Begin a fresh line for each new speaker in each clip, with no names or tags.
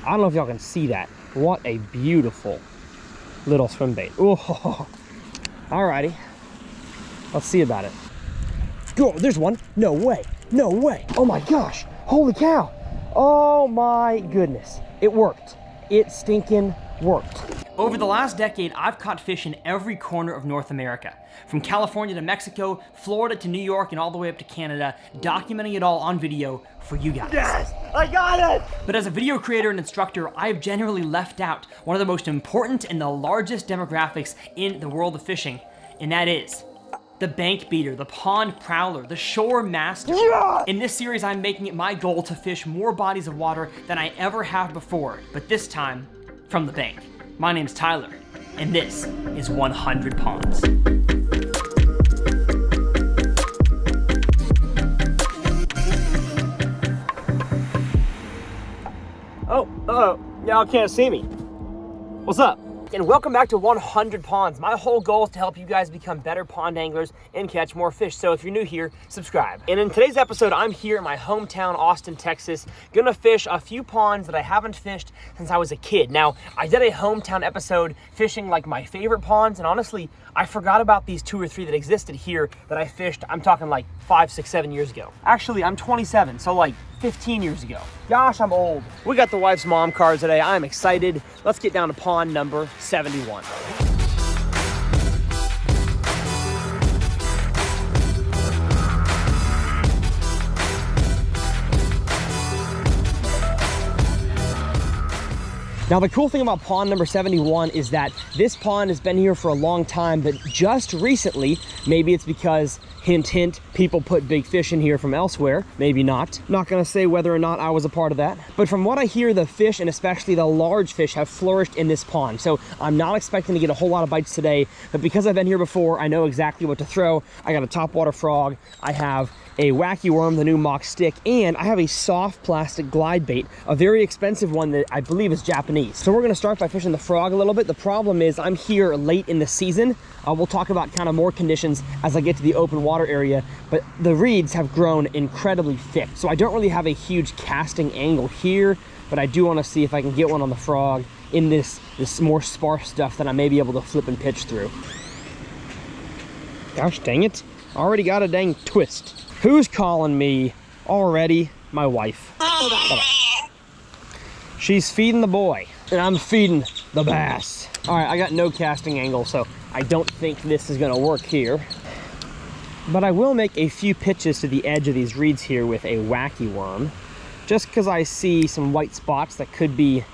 I don't know if y'all can see that. What a beautiful little swim bait. Oh, alrighty. Let's see about it. Oh, there's one. No way. No way. Oh my gosh. Holy cow. Oh my goodness. It worked. It stinking worked. Over the last decade, I've caught fish in every corner of North America. From California to Mexico, Florida to New York, and all the way up to Canada, documenting it all on video for you guys. Yes, I got it! But as a video creator and instructor, I have generally left out one of the most important and the largest demographics in the world of fishing, and that is the bank beater, the pond prowler, the shore master. Yeah! In this series, I'm making it my goal to fish more bodies of water than I ever have before, but this time, from the bank. My name's Tyler, and this is 100 Ponds. Oh, y'all can't see me. What's up? And welcome back to 100 Ponds. My whole goal is to help you guys become better pond anglers and catch more fish. So if you're new here, subscribe. And in today's episode, I'm here in my hometown, Austin, Texas, gonna fish a few ponds that I haven't fished since I was a kid. Now, I did a hometown episode fishing like my favorite ponds, and honestly, I forgot about these 2 or 3 that existed here that I fished, I'm talking like 5, 6, 7 years ago. Actually, I'm 27, so like 15 years ago. Gosh, I'm old. We got the wife's mom card today. I'm excited. Let's get down to pond number 71. Now, the cool thing about pond number 71 is that this pond has been here for a long time, but just recently, maybe it's because, hint, hint, people put big fish in here from elsewhere. Maybe not. Not gonna say whether or not I was a part of that. But from what I hear, the fish, and especially the large fish, have flourished in this pond. So I'm not expecting to get a whole lot of bites today, but because I've been here before, I know exactly what to throw. I got a topwater frog. I have a wacky worm, the new mock stick, and I have a soft plastic glide bait, a very expensive one that I believe is Japanese. So we're gonna start by fishing the frog a little bit. The problem is I'm here late in the season. We'll talk about kind of more conditions as I get to the open water area, but the reeds have grown incredibly thick. So I don't really have a huge casting angle here, but I do wanna see if I can get one on the frog in this more sparse stuff that I may be able to flip and pitch through. Gosh dang it, already got a dang twist. Who's calling me already? My wife. She's feeding the boy, and I'm feeding the bass. All right, I got no casting angle, so I don't think this is gonna work here. But I will make a few pitches to the edge of these reeds here with a wacky worm, just because I see some white spots that could be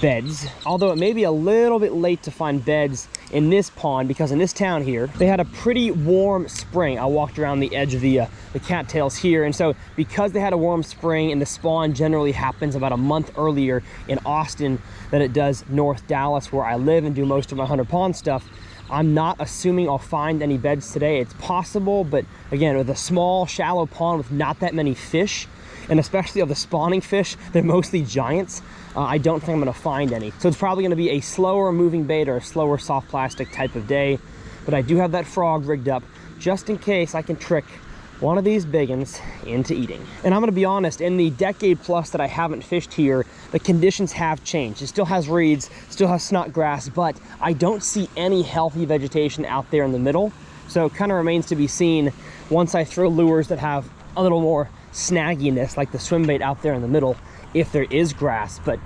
beds. Although it may be a little bit late to find beds in this pond, because in this town here, they had a pretty warm spring. I walked around the edge of the cattails here, and so because they had a warm spring and the spawn generally happens about a month earlier in Austin than it does North Dallas, where I live and do most of my 100 Pond stuff, I'm not assuming I'll find any beds today. It's possible, but again, with a small, shallow pond with not that many fish, and especially of the spawning fish, they're mostly giants, I don't think I'm gonna find any. So it's probably gonna be a slower moving bait or a slower soft plastic type of day, but I do have that frog rigged up just in case I can trick one of these big ones into eating. And I'm gonna be honest, in the decade plus that I haven't fished here, the conditions have changed. It still has reeds, still has snot grass, but I don't see any healthy vegetation out there in the middle. So it kind of remains to be seen once I throw lures that have a little more snagginess, like the swim bait out there in the middle, if there is grass. But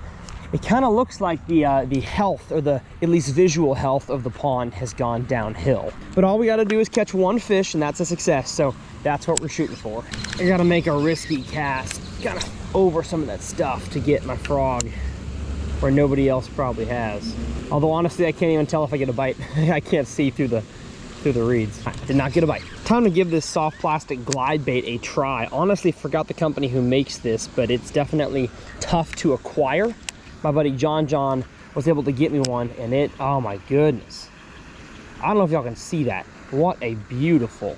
it kind of looks like the health, or the at least visual health of the pond, has gone downhill. But all we got to do is catch one fish, and that's a success. So that's what we're shooting for. I got to make a risky cast, kind of over some of that stuff to get my frog where nobody else probably has. Although honestly, I can't even tell if I get a bite. I can't see through the reeds. I did not get a bite. Time to give this soft plastic glide bait a try. Honestly, forgot the company who makes this, but it's definitely tough to acquire. My buddy John was able to get me one, and it, oh my goodness. I don't know if y'all can see that. What a beautiful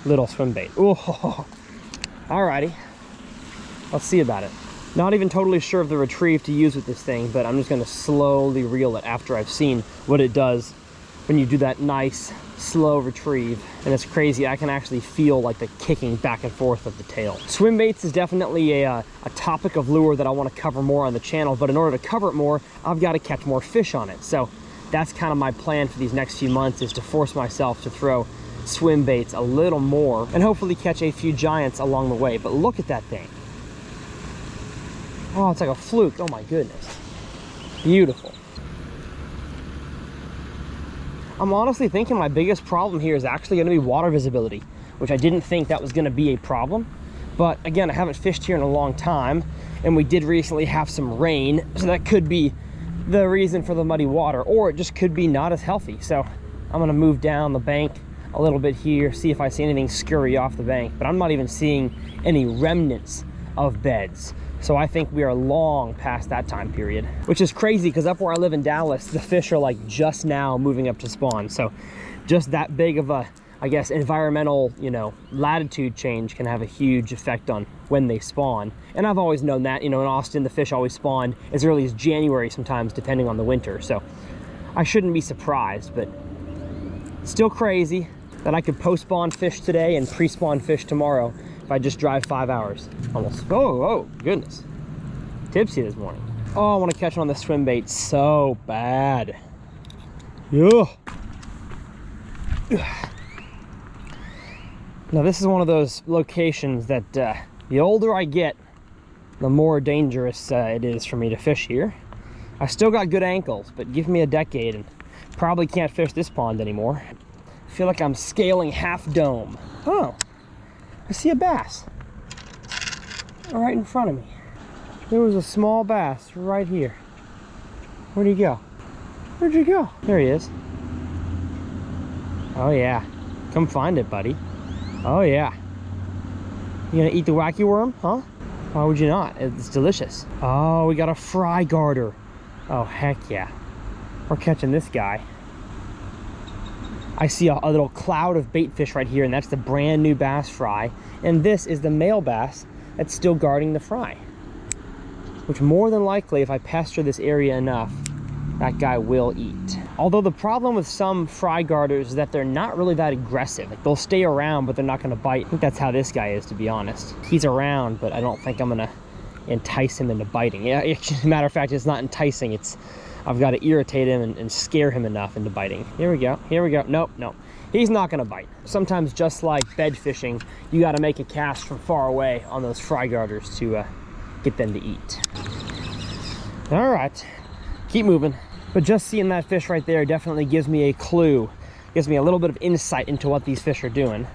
little swim bait. Oh, alrighty. Let's see about it. Not even totally sure of the retrieve to use with this thing, but I'm just gonna slowly reel it after I've seen what it does when you do that nice slow retrieve. And it's crazy, I can actually feel like the kicking back and forth of the tail. Swim baits is definitely a topic of lure that I want to cover more on the channel, but in order to cover it more, I've got to catch more fish on it. So that's kind of my plan for these next few months, is to force myself to throw swim baits a little more and hopefully catch a few giants along the way. But look at that thing. Oh, it's like a fluke. Oh my goodness. Beautiful. I'm honestly thinking my biggest problem here is actually going to be water visibility, which I didn't think that was going to be a problem. But again, I haven't fished here in a long time, and we did recently have some rain, so that could be the reason for the muddy water, or it just could be not as healthy. So I'm going to move down the bank a little bit here, see if I see anything scurry off the bank, but I'm not even seeing any remnants of beds. So I think we are long past that time period, which is crazy because up where I live in Dallas, the fish are like just now moving up to spawn. So just that big of a, I guess, environmental, you know, latitude change can have a huge effect on when they spawn. And I've always known that, you know, in Austin, the fish always spawn as early as January sometimes, depending on the winter. So I shouldn't be surprised, but still crazy that I could post-spawn fish today and pre-spawn fish tomorrow if I just drive 5 hours. Almost. Oh, goodness. Tipsy this morning. Oh, I want to catch on the swim bait so bad. Yeah. Now this is one of those locations that the older I get, the more dangerous it is for me to fish here. I still got good ankles, but give me a decade and probably can't fish this pond anymore. I feel like I'm scaling Half Dome. Oh, I see a bass right in front of me. There was a small bass right here. Where'd he go? Where'd you go? There he is. Oh yeah, come find it, buddy. Oh yeah. You gonna eat the wacky worm, huh? Why would you not? It's delicious. Oh, we got a fry garter. Oh, heck yeah. We're catching this guy. I see a little cloud of bait fish right here, and that's the brand new bass fry. And this is the male bass that's still guarding the fry. Which more than likely, if I pester this area enough, that guy will eat. Although the problem with some fry garters is that they're not really that aggressive. Like, they'll stay around, but they're not gonna bite. I think that's how this guy is, to be honest. He's around, but I don't think I'm gonna entice him into biting. Yeah, as a matter of fact, it's not enticing. It's, I've got to irritate him and scare him enough into biting. Here we go, here we go. Nope, nope. He's not gonna bite. Sometimes, just like bed fishing, you gotta make a cast from far away on those fry garters to get them to eat. All right, keep moving. But just seeing that fish right there definitely gives me a clue, gives me a little bit of insight into what these fish are doing.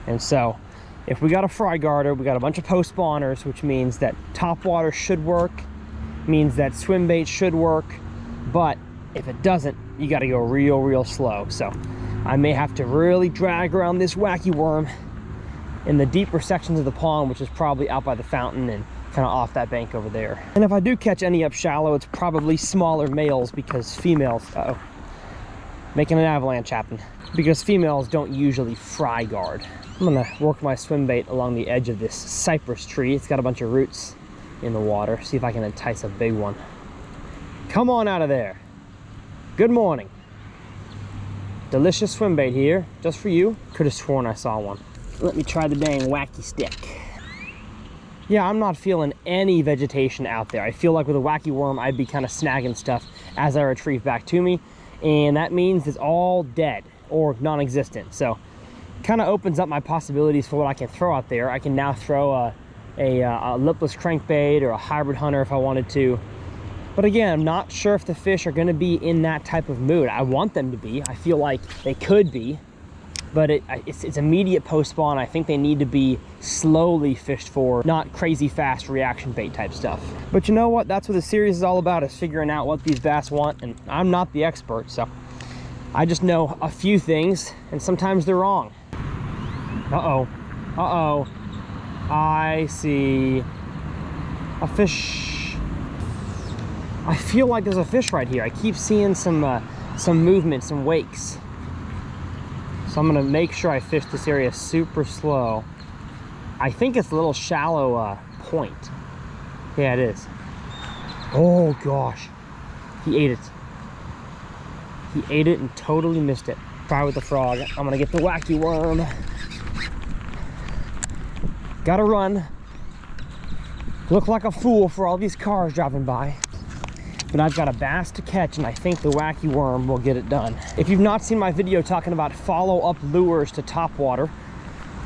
And so, if we got a fry garter, we got a bunch of post spawners, which means that top water should work, means that swim bait should work, but if it doesn't, you gotta go real slow. So I may have to really drag around this wacky worm in the deeper sections of the pond, which is probably out by the fountain and kind of off that bank over there. And if I do catch any up shallow, it's probably smaller males, because females, making an avalanche happen, because females don't usually fry guard. I'm gonna work my swim bait along the edge of this cypress tree. It's got a bunch of roots in the water. See if I can entice a big one. Come on out of there. Good morning. Delicious swim bait here, just for you. Could have sworn I saw one. Let me try the dang wacky stick. Yeah, I'm not feeling any vegetation out there. I feel like with a wacky worm, I'd be kind of snagging stuff as I retrieve back to me, and that means it's all dead or non-existent. So kind of opens up my possibilities for what I can throw out there. I can now throw a lipless crankbait or a hybrid hunter if I wanted to. But again, I'm not sure if the fish are gonna be in that type of mood. I want them to be. I feel like they could be, but it's immediate post-spawn. I think they need to be slowly fished for, not crazy fast reaction bait type stuff. But you know what? That's what the series is all about, is figuring out what these bass want, and I'm not the expert, so I just know a few things, and sometimes they're wrong. Uh-oh. Uh-oh. I see a fish. I feel like there's a fish right here. I keep seeing some movement, some wakes. So I'm gonna make sure I fish this area super slow. I think it's a little shallow point. Yeah, it is. Oh gosh, he ate it. He ate it and totally missed it. Try with the frog. I'm gonna get the wacky worm. Gotta run. Look like a fool for all these cars driving by. But I've got a bass to catch, and I think the wacky worm will get it done. If you've not seen my video talking about follow-up lures to topwater,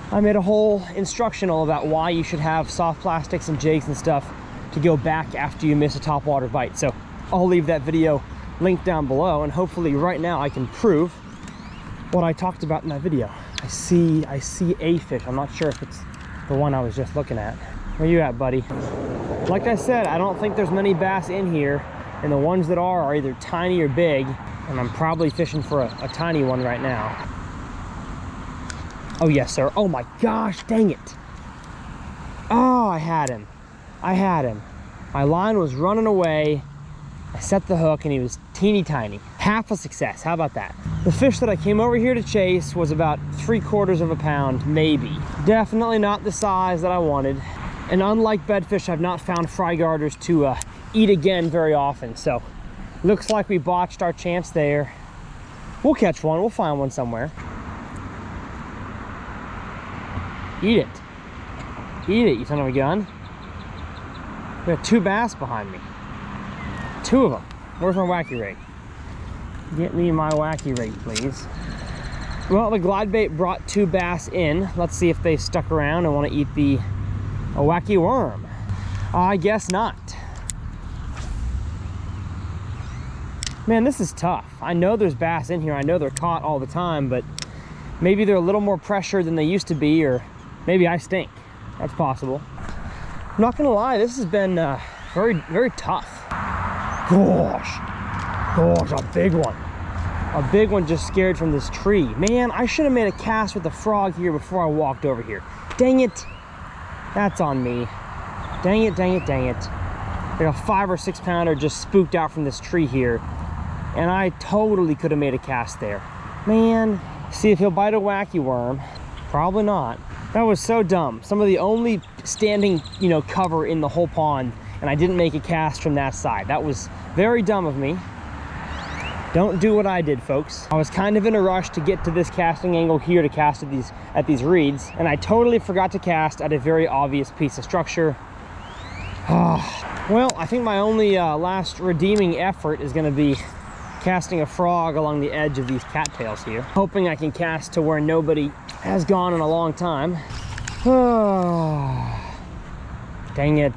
I made a whole instructional about why you should have soft plastics and jigs and stuff to go back after you miss a topwater bite. So I'll leave that video linked down below, and hopefully right now I can prove what I talked about in that video. I see a fish. I'm not sure if it's the one I was just looking at. Where you at, buddy? Like I said, I don't think there's many bass in here, and the ones that are either tiny or big, and I'm probably fishing for a tiny one right now. Oh yes, sir. Oh my gosh, dang it. Oh, I had him. I had him. My line was running away. I set the hook and he was teeny tiny. Half a success, how about that? The fish that I came over here to chase was about 3/4 of a pound, maybe. Definitely not the size that I wanted. And unlike bedfish, I've not found fry garters to eat again very often. So looks like we botched our chance there. We'll catch one, we'll find one somewhere. Eat it. Eat it, you son of a gun. We got 2 bass behind me. 2 of them. Where's my wacky rig? Get me my wacky rig, please. Well, the glide bait brought 2 bass in. Let's see if they stuck around and want to eat a wacky worm. I guess not. Man, this is tough. I know there's bass in here. I know they're caught all the time, but maybe they're a little more pressured than they used to be, or maybe I stink. That's possible. I'm not gonna lie, this has been very, very tough. Gosh, a big one. A big one just scared from this tree. Man, I should have made a cast with the frog here before I walked over here. Dang it. That's on me. Dang it, dang it, dang it. Like a 5 or 6 pounder just spooked out from this tree here, and I totally could have made a cast there. Man, see if he'll bite a wacky worm. Probably not. That was so dumb. Some of the only standing, cover in the whole pond, and I didn't make a cast from that side. That was very dumb of me. Don't do what I did, folks. I was kind of in a rush to get to this casting angle here to cast at these reeds, and I totally forgot to cast at a very obvious piece of structure. Well, I think my only last redeeming effort is going to be casting a frog along the edge of these cattails here, hoping I can cast to where nobody has gone in a long time. Dang it.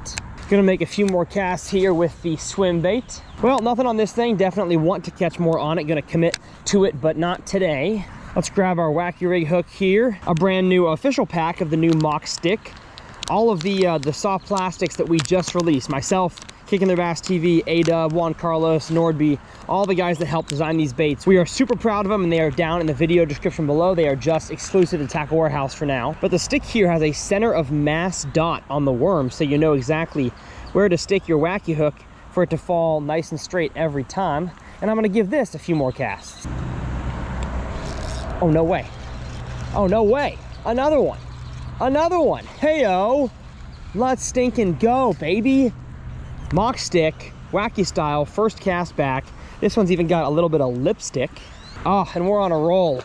Gonna make a few more casts here with the swim bait. Well, nothing on this thing. Definitely want to catch more on it. Gonna commit to it, but not today. Let's grab our wacky rig hook here. A brand new official pack of the new mock stick. All of the soft plastics that we just released. Myself, Kicking Their Bass TV, A-Dub, Juan Carlos, Nordby, all the guys that helped design these baits. We are super proud of them, and they are down in the video description below. They are just exclusive to Tackle Warehouse for now. But the stick here has a center of mass dot on the worm, so you know exactly where to stick your wacky hook for it to fall nice and straight every time. And I'm gonna give this a few more casts. Oh, no way. Oh, no way. Another one. Another one. Hey-o. Let's stinking go, baby. Mock stick, wacky style, first cast back. This one's even got a little bit of lipstick. Oh, and we're on a roll.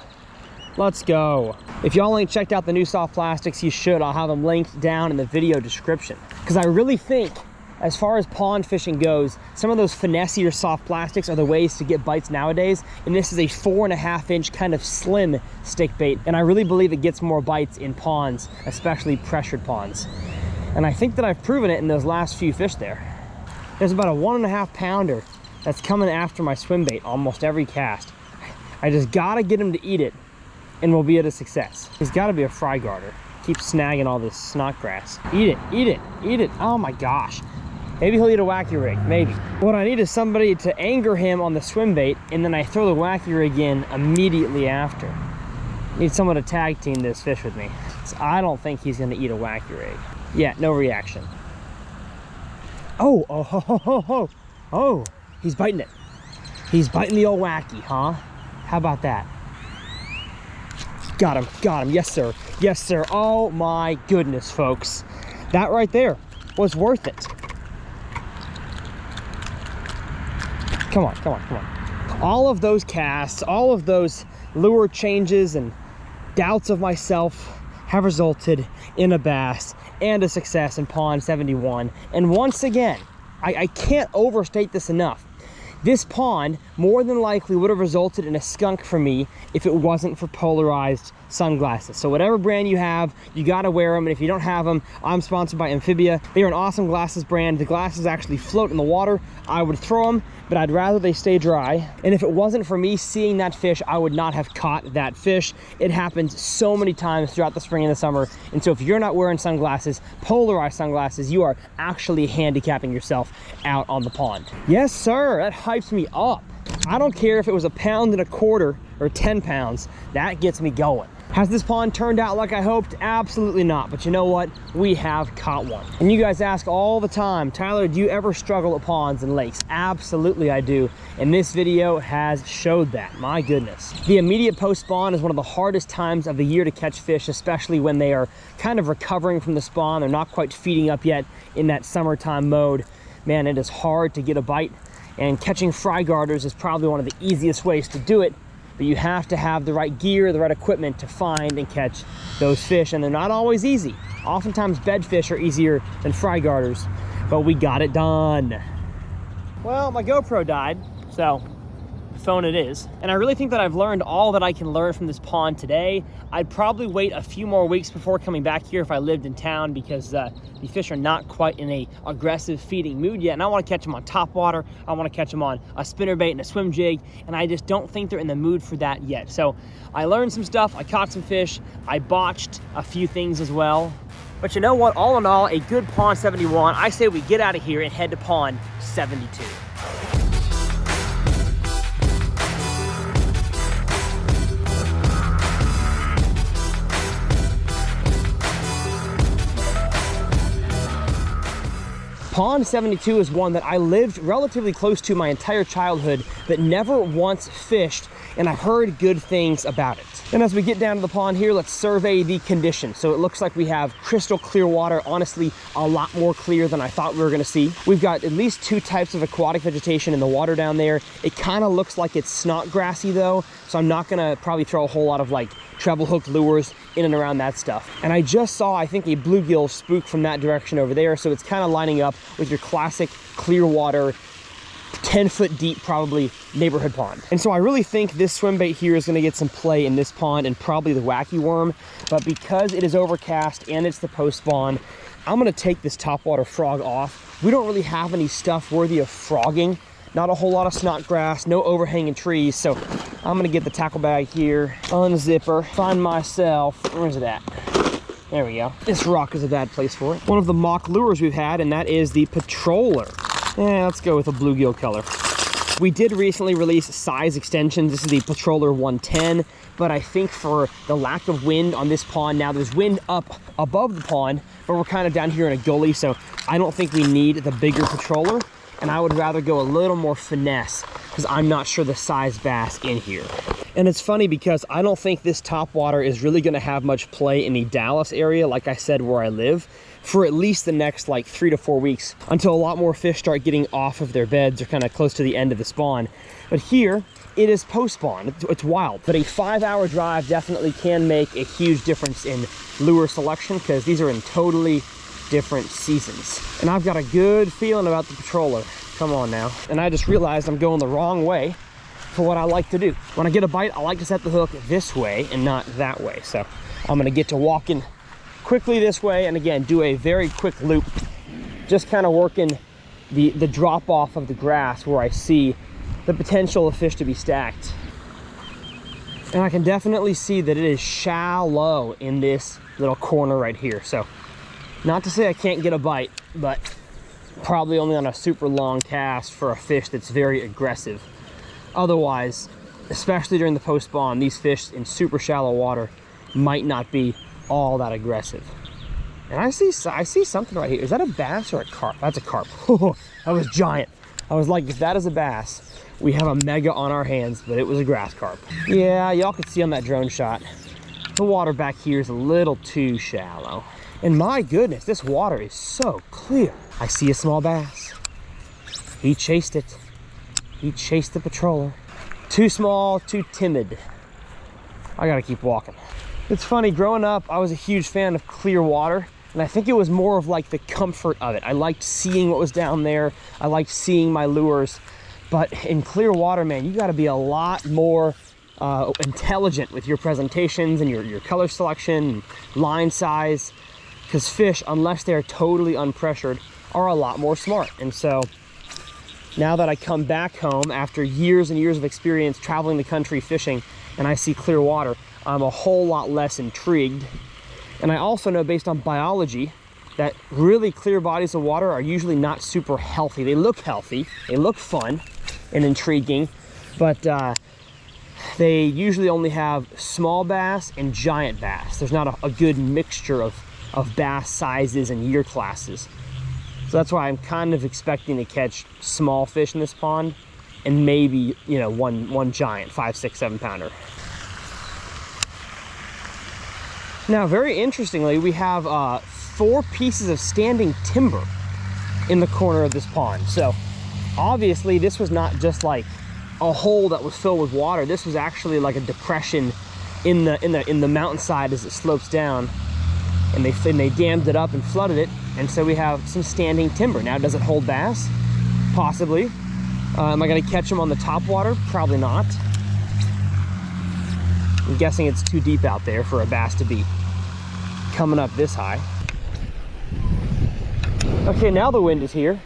Let's go. If y'all ain't checked out the new soft plastics, you should. I'll have them linked down in the video description. Because I really think, as far as pond fishing goes, some of those finessier soft plastics are the ways to get bites nowadays. And this is a 4.5-inch kind of slim stick bait. And I really believe it gets more bites in ponds, especially pressured ponds. And I think that I've proven it in those last few fish there. There's about a 1.5 pounder that's coming after my swim bait almost every cast. I just gotta get him to eat it, and we'll be at a success. He's gotta be a fry garter. Keep snagging all this snot grass. Eat it, eat it, eat it. Oh my gosh. Maybe he'll eat a wacky rig, maybe. What I need is somebody to anger him on the swim bait, and then I throw the wacky rig in immediately after. Need someone to tag team this fish with me. So I don't think he's gonna eat a wacky rig. Yeah, no reaction. Oh, he's biting it. He's biting the old wacky, huh? How about that? Got him, yes sir, yes sir. Oh my goodness, folks. That right there was worth it. Come on, come on, come on. All of those casts, all of those lure changes and doubts of myself have resulted in a bass and a success in pond 71. And once again, I can't overstate this enough. This pond more than likely would have resulted in a skunk for me if it wasn't for polarized sunglasses. So whatever brand you have, you gotta wear them. And if you don't have them, I'm sponsored by Amphibia. They are an awesome glasses brand. The glasses actually float in the water. I would throw them, but I'd rather they stay dry. And if it wasn't for me seeing that fish, I would not have caught that fish. It happens so many times throughout the spring and the summer. And so if you're not wearing sunglasses, polarized sunglasses, you are actually handicapping yourself out on the pond. Yes, sir, that hypes me up. I don't care if it was 1.25 pounds or 10 pounds, that gets me going. Has this pond turned out like I hoped? Absolutely not, but you know what? We have caught one. And you guys ask all the time, Tyler, do you ever struggle at ponds and lakes? Absolutely I do, and this video has showed that, my goodness. The immediate post-spawn is one of the hardest times of the year to catch fish, especially when they are kind of recovering from the spawn. They're not quite feeding up yet in that summertime mode. Man, it is hard to get a bite, and catching fry garters is probably one of the easiest ways to do it. But you have to have the right gear, the right equipment to find and catch those fish, and they're not always easy. Oftentimes bedfish are easier than fry garters, but we got it done. Well, my GoPro died, so phone it is. And I really think that I've learned all that I can learn from this pond today. I'd probably wait a few more weeks before coming back here if I lived in town, because the fish are not quite in a aggressive feeding mood yet, and I want to catch them on top water. I want to catch them on a spinnerbait and a swim jig, and I just don't think they're in the mood for that yet. So I learned some stuff, I caught some fish, I botched a few things as well. But you know what, all in all, a good pond 71. I say we get out of here and head to pond 72. Pond 72 is one that I lived relatively close to my entire childhood, but never once fished, and I've heard good things about it. And as we get down to the pond here, let's survey the condition. So it looks like we have crystal clear water, honestly, a lot more clear than I thought we were gonna see. We've got at least 2 types of aquatic vegetation in the water down there. It kind of looks like it's snot grassy though, so I'm not gonna probably throw a whole lot of like treble hook lures in and around that stuff. And I just saw, I think, a bluegill spook from that direction over there, so it's kind of lining up with your classic clear water, 10-foot deep probably neighborhood pond. And so I really think this swim bait here is going to get some play in this pond, and probably the wacky worm. But because it is overcast and it's the post spawn, I'm going to take this topwater frog off. We don't really have any stuff worthy of frogging. Not a whole lot of snot grass, no overhanging trees. So I'm going to get the tackle bag here, unzipper, find myself, where's it at? There we go. This rock is a bad place for it. One of the mock lures we've had, and that is the patroller. Yeah, let's go with a bluegill color. We did recently release size extensions. This is the Patroller 110, but I think for the lack of wind on this pond, now there's wind up above the pond, but we're kind of down here in a gully, so I don't think we need the bigger Patroller, and I would rather go a little more finesse because I'm not sure the size bass in here. And it's funny because I don't think this topwater is really going to have much play in the Dallas area, like I said, where I live, for at least the next like 3 to 4 weeks, until a lot more fish start getting off of their beds or kind of close to the end of the spawn. But here, it is post-spawn. It's wild. But a 5-hour drive definitely can make a huge difference in lure selection, because these are in totally different seasons. And I've got a good feeling about the Patroller. Come on now. And I just realized I'm going the wrong way for what I like to do. When I get a bite, I like to set the hook this way and not that way. So I'm gonna get to walking quickly this way, and again, do a very quick loop, just kind of working the drop off of the grass where I see the potential of fish to be stacked. And I can definitely see that it is shallow in this little corner right here. So not to say I can't get a bite, but probably only on a super long cast for a fish that's very aggressive. Otherwise, especially during the post spawn, these fish in super shallow water might not be all that aggressive. And I see something right here. Is that a bass or a carp? That's a carp. That was giant. I was like, if that is a bass, we have a mega on our hands, but it was a grass carp. Yeah, y'all could see on that drone shot, the water back here is a little too shallow. And my goodness, this water is so clear. I see a small bass. He chased it. He chased the Patroller. Too small, too timid. I gotta keep walking. It's funny, growing up, I was a huge fan of clear water, and I think it was more of like the comfort of it. I liked seeing what was down there. I liked seeing my lures. But in clear water, man, you gotta be a lot more intelligent with your presentations and your color selection, line size, because fish, unless they're totally unpressured, are a lot more smart. And so now that I come back home after years and years of experience traveling the country fishing, and I see clear water, I'm a whole lot less intrigued. And I also know, based on biology, that really clear bodies of water are usually not super healthy. They look healthy, they look fun and intriguing, but they usually only have small bass and giant bass. There's not a good mixture of bass sizes and year classes. So that's why I'm kind of expecting to catch small fish in this pond, and maybe, you know, one giant 5, 6, 7 pounder. Now, very interestingly, we have 4 pieces of standing timber in the corner of this pond. So obviously this was not just like a hole that was filled with water. This was actually like a depression in the mountainside as it slopes down, and they dammed it up and flooded it. And so we have some standing timber. Now, does it hold bass? Possibly. Am I gonna catch them on the top water? Probably not. I'm guessing it's too deep out there for a bass to be coming up this high. Okay, now the wind is here.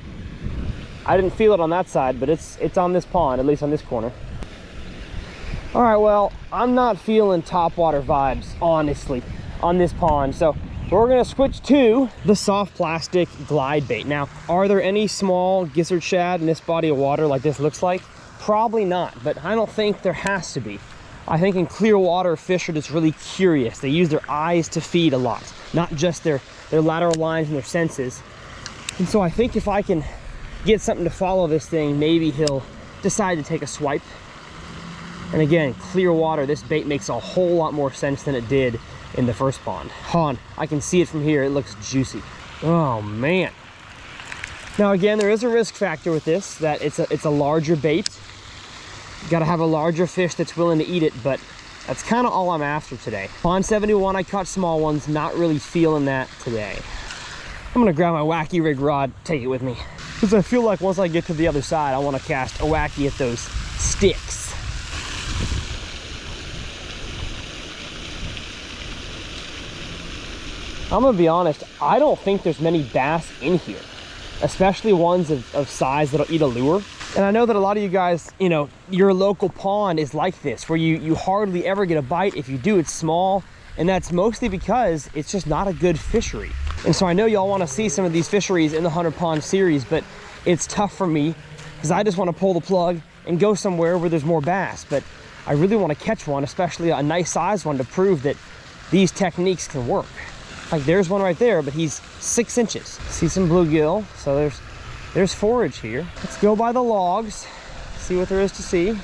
I didn't feel it on that side, but it's on this pond, at least on this corner. All right, well, I'm not feeling topwater vibes, honestly, on this pond. So we're gonna switch to the soft plastic glide bait. Now, are there any small gizzard shad in this body of water like this looks like? Probably not, but I don't think there has to be. I think in clear water, fish are just really curious. They use their eyes to feed a lot, not just their lateral lines and their senses. And so I think if I can get something to follow this thing, maybe he'll decide to take a swipe. And again, clear water, this bait makes a whole lot more sense than it did in the first pond. Hold on, I can see it from here. It looks juicy. Oh man. Now again, there is a risk factor with this, that it's a larger bait. You gotta have a larger fish that's willing to eat it, but that's kind of all I'm after today. Pond 71, I caught small ones, not really feeling that today. I'm gonna grab my wacky rig rod, take it with me, because I feel like once I get to the other side, I want to cast a wacky at those sticks. I'm gonna be honest, I don't think there's many bass in here, especially ones of size that'll eat a lure. And I know that a lot of you guys, you know, your local pond is like this, where you hardly ever get a bite. If you do, it's small, and that's mostly because it's just not a good fishery. And so I know y'all want to see some of these fisheries in the 100 Pond series, but it's tough for me because I just want to pull the plug and go somewhere where there's more bass. But I really want to catch one, especially a nice size one, to prove that these techniques can work. Like there's one right there, but he's 6 inches. See some bluegill, so there's forage here. Let's go by the logs, see what there is to see.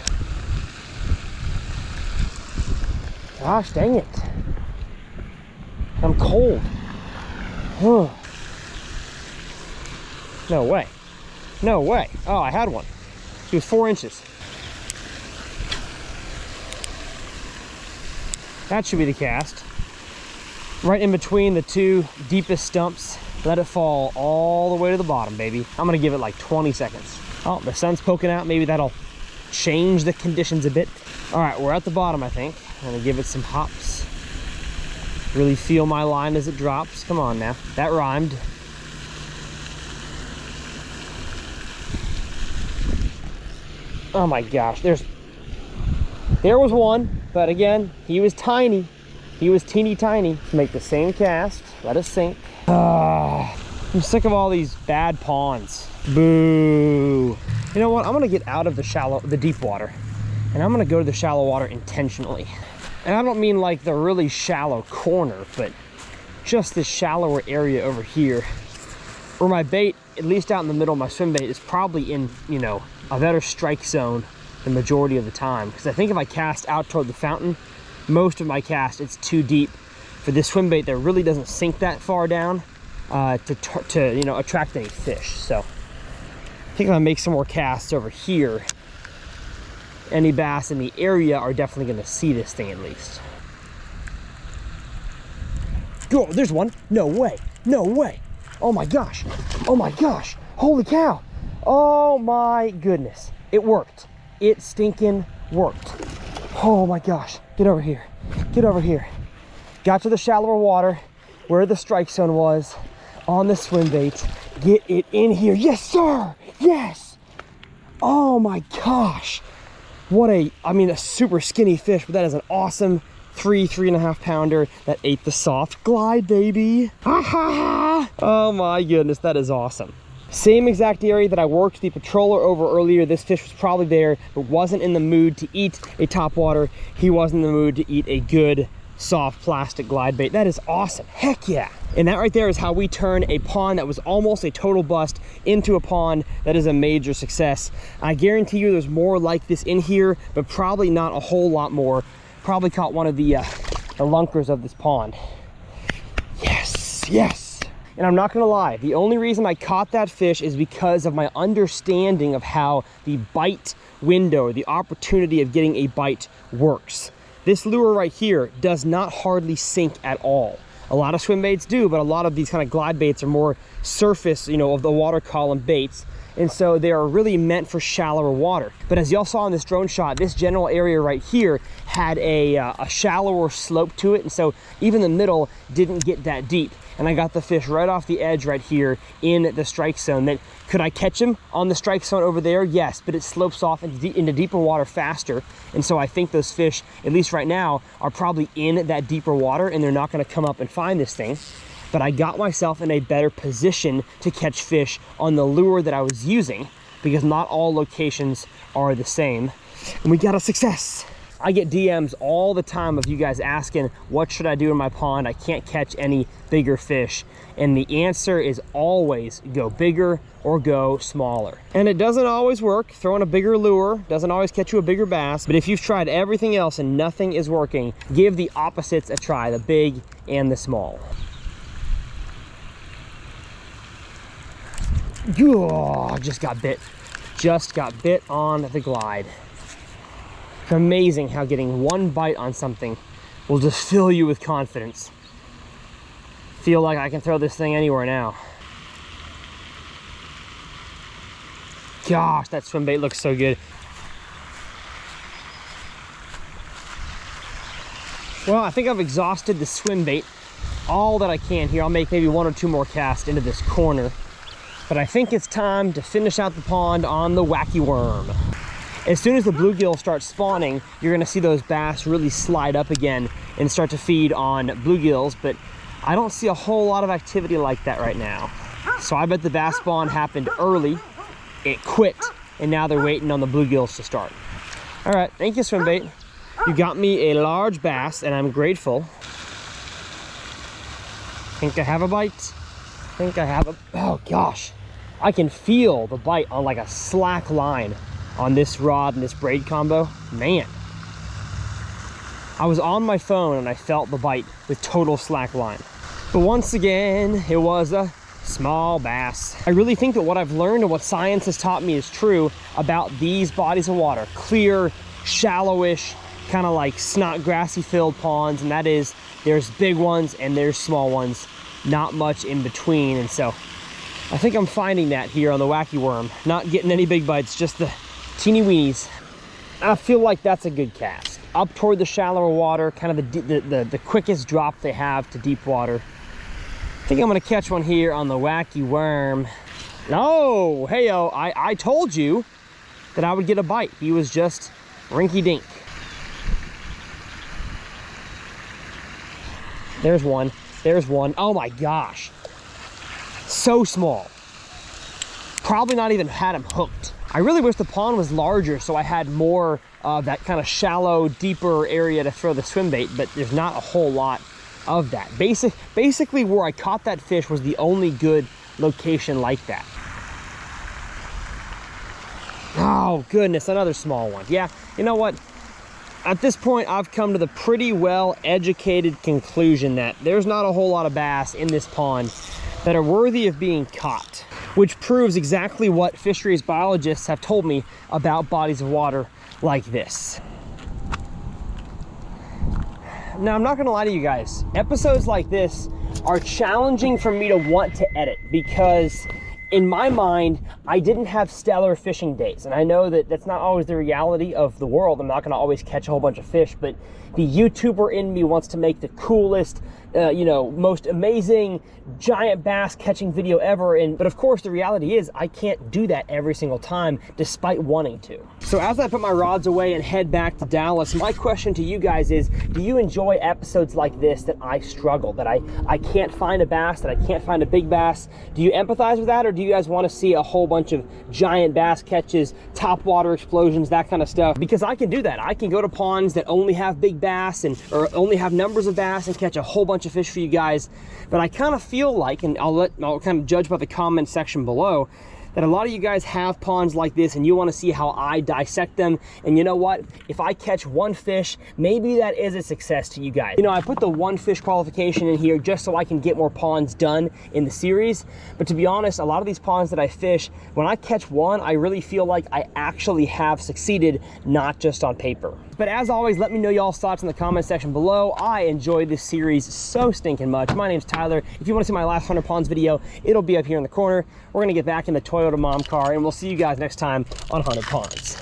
Gosh dang it. I'm cold. Oh. No way. No way. Oh, I had one. He was 4 inches. That should be the cast. Right in between the 2 deepest stumps. Let it fall all the way to the bottom, baby. I'm gonna give it like 20 seconds. Oh, the sun's poking out. Maybe that'll change the conditions a bit. All right, we're at the bottom, I think. I'm gonna give it some hops. Really feel my line as it drops. Come on now, that rhymed. Oh my gosh, there was one, but again, he was tiny. He was teeny tiny. Make the same cast, let it sink. I'm sick of all these bad ponds. Boo. You know what? I'm gonna get out of the deep water, and I'm gonna go to the shallow water intentionally. And I don't mean like the really shallow corner, but just this shallower area over here, where my bait, at least out in the middle of my swim bait, is probably in, you know, a better strike zone the majority of the time. Because I think if I cast out toward the fountain, most of my cast, it's too deep for this swim bait that really doesn't sink that far down to you know, attract any fish. So I think if I make some more casts over here, any bass in the area are definitely going to see this thing at least. go. There's one. No way. No way. Oh my gosh. Oh my gosh. Holy cow. Oh my goodness. It worked. It stinking worked. Oh my gosh. Get over here. Get over here. Got to the shallower water where the strike zone was on the swim bait. Get it in here. Yes, sir. Yes. Oh my gosh. What a super skinny fish, but that is an awesome 3.5 pounder that ate the soft glide, baby. Oh my goodness, that is awesome. Same exact area that I worked the patroller over earlier. This fish was probably there, but wasn't in the mood to eat a topwater. He wasn't in the mood to eat a good soft plastic glide bait. That is awesome. Heck yeah. And that right there is how we turn a pond that was almost a total bust into a pond that is a major success. I guarantee you there's more like this in here, but probably not a whole lot more. Probably caught one of the lunkers of this pond. Yes, yes. And I'm not gonna lie, the only reason I caught that fish is because of my understanding of how the bite window, the opportunity of getting a bite works. This lure right here does not hardly sink at all. A lot of swim baits do, but a lot of these kind of glide baits are more surface, of the water column baits. And so they are really meant for shallower water. But as y'all saw in this drone shot, this general area right here had a shallower slope to it. And so even the middle didn't get that deep. And I got the fish right off the edge right here in the strike zone. Could I catch him on the strike zone over there? Yes, but it slopes off into deeper water faster. And so I think those fish, at least right now, are probably in that deeper water and they're not gonna come up and find this thing. But I got myself in a better position to catch fish on the lure that I was using, because not all locations are the same. And we got a success. I get DMs all the time of you guys asking, what should I do in my pond? I can't catch any bigger fish. And the answer is always go bigger or go smaller. And it doesn't always work. Throwing a bigger lure doesn't always catch you a bigger bass. But if you've tried everything else and nothing is working, give the opposites a try, the big and the small. Oh, just got bit on the glide. It's amazing how getting one bite on something will just fill you with confidence. Feel like I can throw this thing anywhere now. Gosh, that swim bait looks so good. Well, I think I've exhausted the swim bait all that I can here. I'll make maybe 1 or 2 more casts into this corner. But I think it's time to finish out the pond on the wacky worm. As soon as the bluegill starts spawning, you're gonna see those bass really slide up again and start to feed on bluegills, but I don't see a whole lot of activity like that right now. So I bet the bass spawn happened early, it quit, and now they're waiting on the bluegills to start. All right, thank you, SWIMBAIT. You got me a large bass, and I'm grateful. Think I have a bite? Think I have a, oh gosh. I can feel the bite on like a slack line on this rod and this braid combo. Man, I was on my phone and I felt the bite with total slack line. But once again, it was a small bass. I really think that what I've learned and what science has taught me is true about these bodies of water. Clear, shallowish, kind of like snot grassy filled ponds, and that is, there's big ones and there's small ones, not much in between. And so I think I'm finding that here on the wacky worm. Not getting any big bites, just the teeny weenies. I feel like that's a good cast. Up toward the shallower water, kind of the quickest drop they have to deep water. I think I'm gonna catch one here on the wacky worm. No, hey-o, I told you that I would get a bite. He was just rinky-dink. There's one, there's one. Oh my gosh. So small. Probably not even had him hooked. I really wish the pond was larger so I had more of that kind of shallow, deeper area to throw the swim bait, but there's not a whole lot of that. Basically where I caught that fish was the only good location like that. Oh goodness, another small one. Yeah, you know what? At this point, I've come to the pretty well-educated conclusion that there's not a whole lot of bass in this pond that are worthy of being caught, which proves exactly what fisheries biologists have told me about bodies of water like this. Now, I'm not gonna lie to you guys, episodes like this are challenging for me to want to edit, because in my mind, I didn't have stellar fishing days. And I know that that's not always the reality of the world. I'm not gonna always catch a whole bunch of fish, but the YouTuber in me wants to make the coolest, you know, most amazing giant bass catching video ever. But of course, the reality is I can't do that every single time, despite wanting to. So as I put my rods away and head back to Dallas, my question to you guys is, do you enjoy episodes like this that I struggle, that I can't find a bass, that I can't find a big bass? Do you empathize with that, or do you guys want to see a whole bunch of giant bass catches, top water explosions, that kind of stuff? Because I can do that. I can go to ponds that only have big bass or only have numbers of bass and catch a whole bunch of fish for you guys. But I kind of feel like, and I'll kind of judge by the comment section below, that a lot of you guys have ponds like this and you want to see how I dissect them. And you know what? If I catch one fish, maybe that is a success to you guys. You know, I put the one fish qualification in here just so I can get more ponds done in the series. But to be honest, a lot of these ponds that I fish, when I catch one, I really feel like I actually have succeeded, not just on paper. But as always, let me know y'all's thoughts in the comment section below. I enjoyed this series so stinking much. My name's Tyler. If you want to see my last 100 ponds video, it'll be up here in the corner. We're gonna get back in the Toyota mom car, and we'll see you guys next time on 100 Ponds.